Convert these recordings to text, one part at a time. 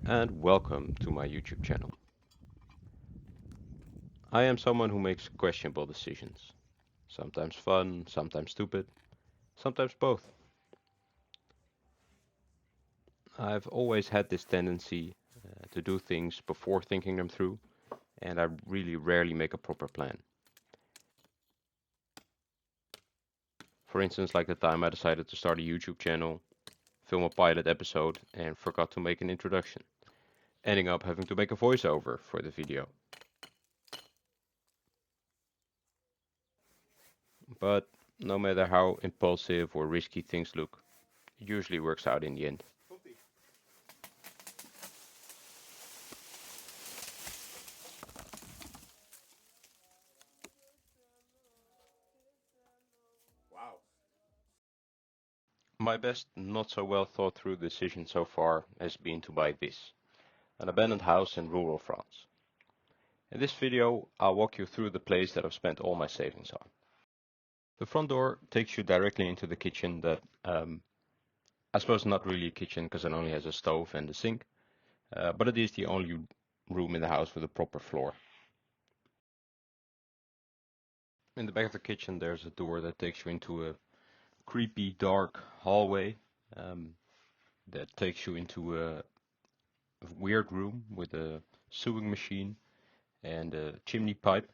and welcome to my YouTube channel. I am someone who makes questionable decisions. Sometimes fun, sometimes stupid, sometimes both. I've always had this tendency to do things before thinking them through, and I really rarely make a proper plan. For instance, like the time I decided to start a YouTube channel, film a pilot episode, and forgot to make an introduction, ending up having to make a voiceover for the video. But no matter how impulsive or risky things look, it usually works out in the end. My best not so well thought through decision so far has been to buy this, an abandoned house in rural France. In this video, I'll walk you through the place that I've spent all my savings on. The front door takes you directly into the kitchen that, I suppose not really a kitchen because it only has a stove and a sink, but it is the only room in the house with a proper floor. In the back of the kitchen there's a door that takes you into a creepy dark hallway that takes you into a weird room with a sewing machine and a chimney pipe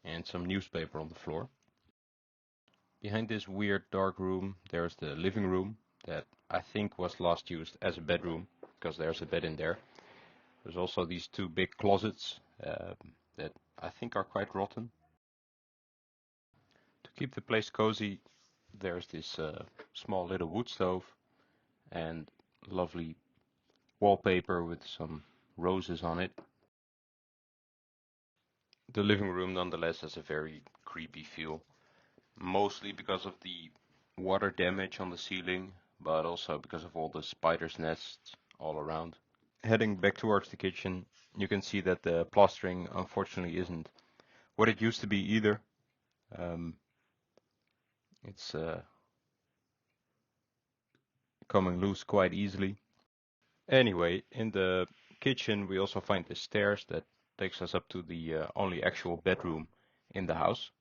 and some newspaper on the floor. Behind this weird dark room there's the living room that I think was last used as a bedroom because there's a bed in there. There's also these two big closets that I think are quite rotten. To keep the place cozy there's this small little wood stove and lovely wallpaper with some roses on it. The living room nonetheless has a very creepy feel, mostly because of the water damage on the ceiling, but also because of all the spiders' nests all around. Heading back towards the kitchen, you can see that the plastering unfortunately isn't what it used to be either. Um, it's coming loose quite easily. Anyway, in the kitchen we also find the stairs that takes us up to the only actual bedroom in the house.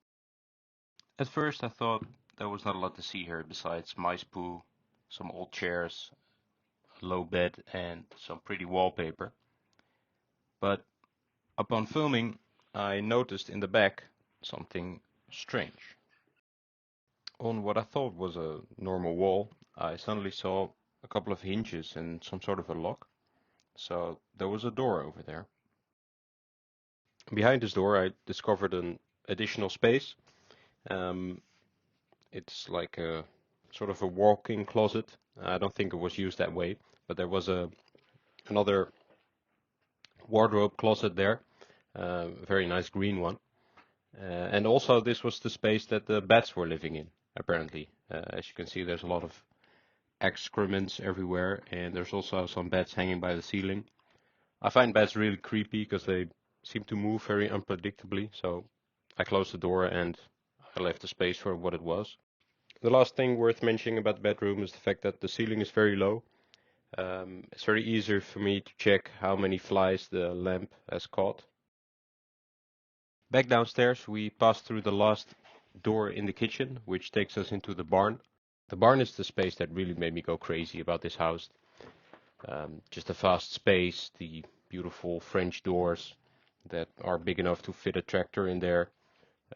At first I thought there was not a lot to see here besides mice poo, some old chairs, a low bed and some pretty wallpaper. But upon filming I noticed in the back something strange. On what I thought was a normal wall, I suddenly saw a couple of hinges and some sort of a lock. So there was a door over there. Behind this door I discovered an additional space. Um, it's like a sort of a walk-in closet. I don't think it was used that way, but there was another wardrobe closet there, a very nice green one. And also this was the space that the bats were living in, apparently. As you can see, there's a lot of excrements everywhere, and there's also some bats hanging by the ceiling. I find bats really creepy because they seem to move very unpredictably, so I closed the door and I left the space for what it was. The last thing worth mentioning about the bedroom is the fact that the ceiling is very low. It's very easy for me to check how many flies the lamp has caught. Back downstairs we pass through the last door in the kitchen, which takes us into the barn. The barn is the space that really made me go crazy about this house. Just a vast space, the beautiful French doors that are big enough to fit a tractor in there,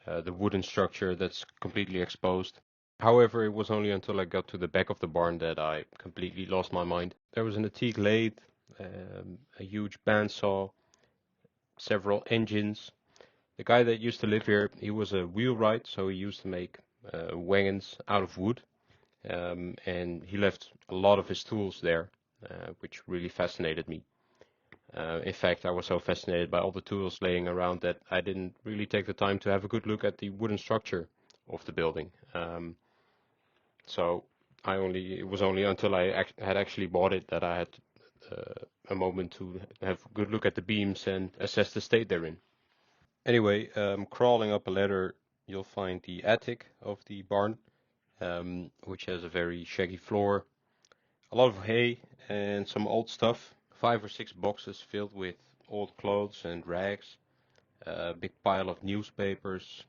the wooden structure that's completely exposed. However, it was only until I got to the back of the barn that I completely lost my mind. There was an antique lathe, a huge bandsaw, several engines. The guy that used to live here, he was a wheelwright, so he used to make wagons out of wood. And he left a lot of his tools there, which really fascinated me. In fact, I was so fascinated by all the tools laying around that I didn't really take the time to have a good look at the wooden structure of the building. So it was only until I had actually bought it that I had a moment to have a good look at the beams and assess the state they're in. Anyway, crawling up a ladder, you'll find the attic of the barn, which has a very shaggy floor, a lot of hay and some old stuff 5 or 6 boxes filled with old clothes and rags, a big pile of newspapers,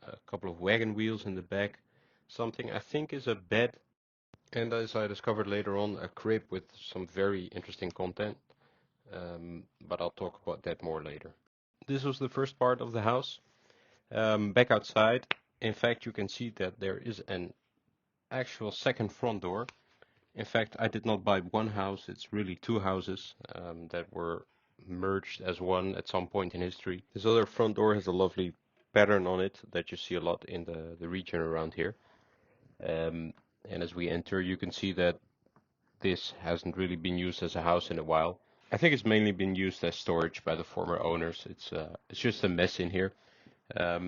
a couple of wagon wheels in the back, something I think is a bed, and as I discovered later on, a crib with some very interesting content, but I'll talk about that more later. This was the first part of the house. Back outside, in fact, you can see that there is an actual second front door. In fact, I did not buy one house, it's really two houses that were merged as one at some point in history. This other front door has a lovely pattern on it that you see a lot in the region around here. And as we enter, you can see that this hasn't really been used as a house in a while. I think it's mainly been used as storage by the former owners. It's just a mess in here. A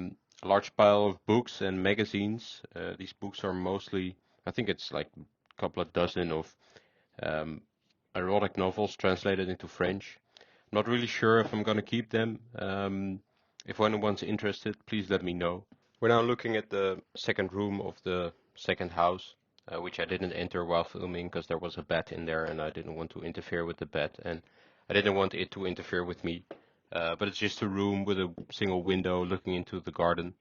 large pile of books and magazines. These books are mostly, I think it's like a couple of dozen of um, erotic novels translated into French. Not really sure if I'm going to keep them. If anyone's interested, please let me know. We're now looking at the second room of the second house, which I didn't enter while filming because there was a bed in there and I didn't want to interfere with the bed and I didn't want it to interfere with me. But it's just a room with a single window looking into the garden,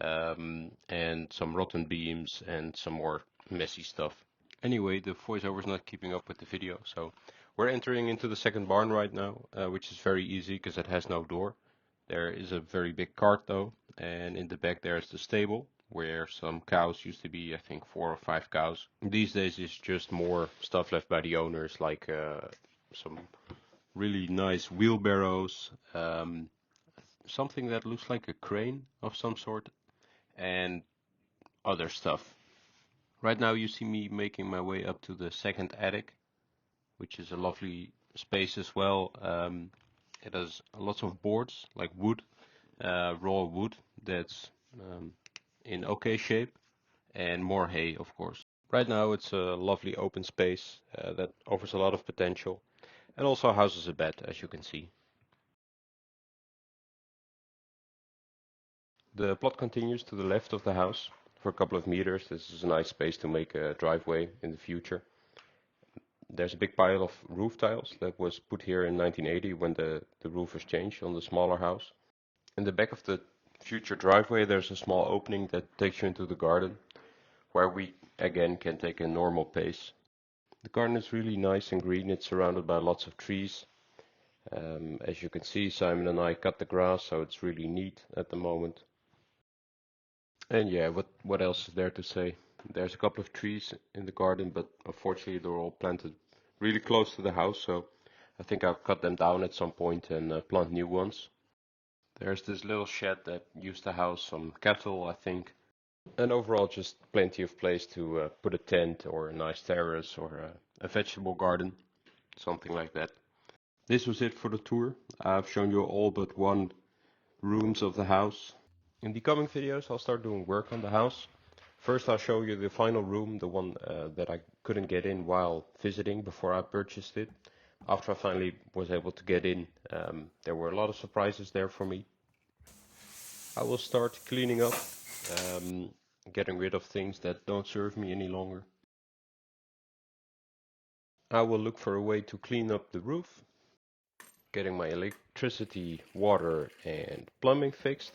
and some rotten beams and some more messy stuff. Anyway, the voiceover is not keeping up with the video, so we're entering into the second barn right now, which is very easy because it has no door. There is a very big cart though, and in the back there's the stable where some cows used to be, I think 4 or 5 cows. These days it's just more stuff left by the owners, like some really nice wheelbarrows, something that looks like a crane of some sort, and other stuff. Right now you see me making my way up to the second attic, which is a lovely space as well. It has lots of boards, like wood, raw wood that's in okay shape, and more hay, of course. Right now it's a lovely open space that offers a lot of potential and also houses a bed, as you can see. The plot continues to the left of the house for a couple of meters. This is a nice space to make a driveway in the future. There's a big pile of roof tiles that was put here in 1980 when the roof was changed on the smaller house. In the back of the future driveway there's a small opening that takes you into the garden, where we again can take a normal pace. The garden is really nice and green. It's surrounded by lots of trees. As you can see, Simon and I cut the grass, so it's really neat at the moment. And yeah, what else is there to say? There's a couple of trees in the garden, but unfortunately they're all planted really close to the house, so I think I'll cut them down at some point and plant new ones. There's this little shed that used to house some cattle, I think, and overall just plenty of place to put a tent or a nice terrace or a vegetable garden, something like that. This was it for the tour. I've shown you all but one rooms of the house. In the coming videos I'll start doing work on the house. First I'll show you the final room, the one that I couldn't get in while visiting before I purchased it. After I finally was able to get in, there were a lot of surprises there for me. I will start cleaning up, um, getting rid of things that don't serve me any longer. I will look for a way to clean up the roof, getting my electricity, water and plumbing fixed.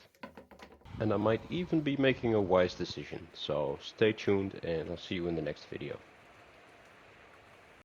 And I might even be making a wise decision, so stay tuned and I'll see you in the next video.